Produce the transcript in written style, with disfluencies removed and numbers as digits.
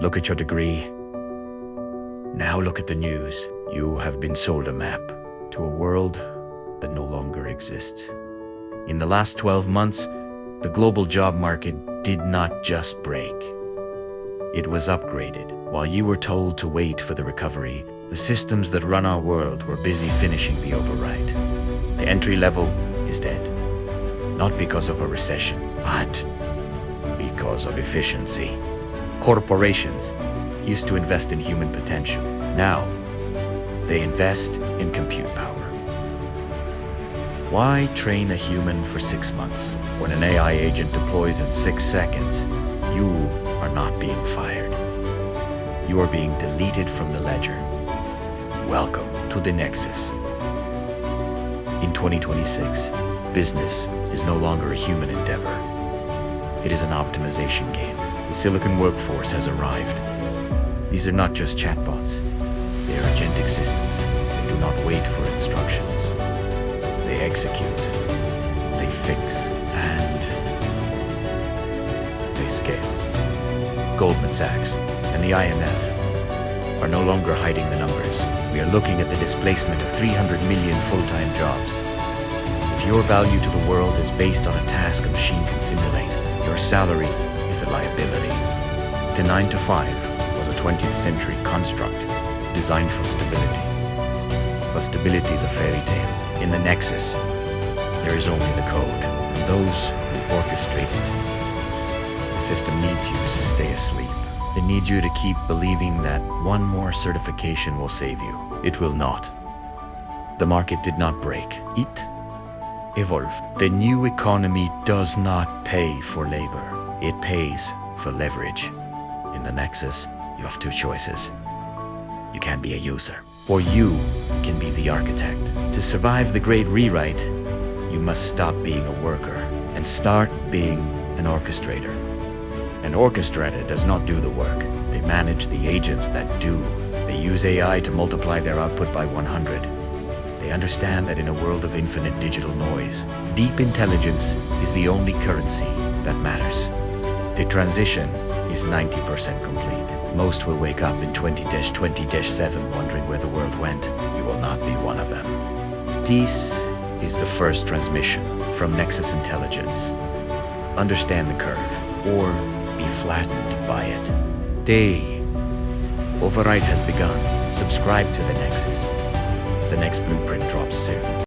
Look at your degree. Now look at the news. You have been sold a map to a world that no longer exists. In the last 12 months, the global job market did not just break. It was upgraded. While you were told to wait for the recovery, the systems that run our world were busy finishing the overwrite. The entry level is dead. Not because of a recession, but because of efficiency. Corporations used to invest in human potential. Now, they invest in compute power. Why train a human for 6 months? When an AI agent deploys in 6 seconds, you are not being fired. You are being deleted from the ledger. Welcome to the Nexus. In 2026, business is no longer a human endeavor. It is an optimization game. The silicon workforce has arrived. These are not just chatbots. They are agentic systems. They do not wait for instructions. They execute, they fix, and they scale. Goldman Sachs and the IMF are no longer hiding the numbers. We are looking at the displacement of 300 million full-time jobs. If your value to the world is based on a task a machine can simulate, your salary is a liability. The 9 to 5 was a 20th century construct designed for stability. But stability is a fairy tale. In the Nexus, there is only the code, and those who orchestrate it. The system needs you to stay asleep. It needs you to keep believing that one more certification will save you. It will not. The market did not break. It evolved. The new economy does not pay for labor. It pays for leverage. In the Nexus, you have 2 choices. You can be a user, or you can be the architect. To survive the great rewrite, you must stop being a worker and start being an orchestrator. An orchestrator does not do the work. They manage the agents that do. They use AI to multiply their output by 100. They understand that in a world of infinite digital noise, deep intelligence is the only currency that matters. The transition is 90% complete. Most will wake up in 20-20-7 wondering where the world went. You will not be one of them. This is the first transmission from Nexus Intelligence. Understand the curve, or be flattened by it. The override has begun. Subscribe to the Nexus. The next blueprint drops soon.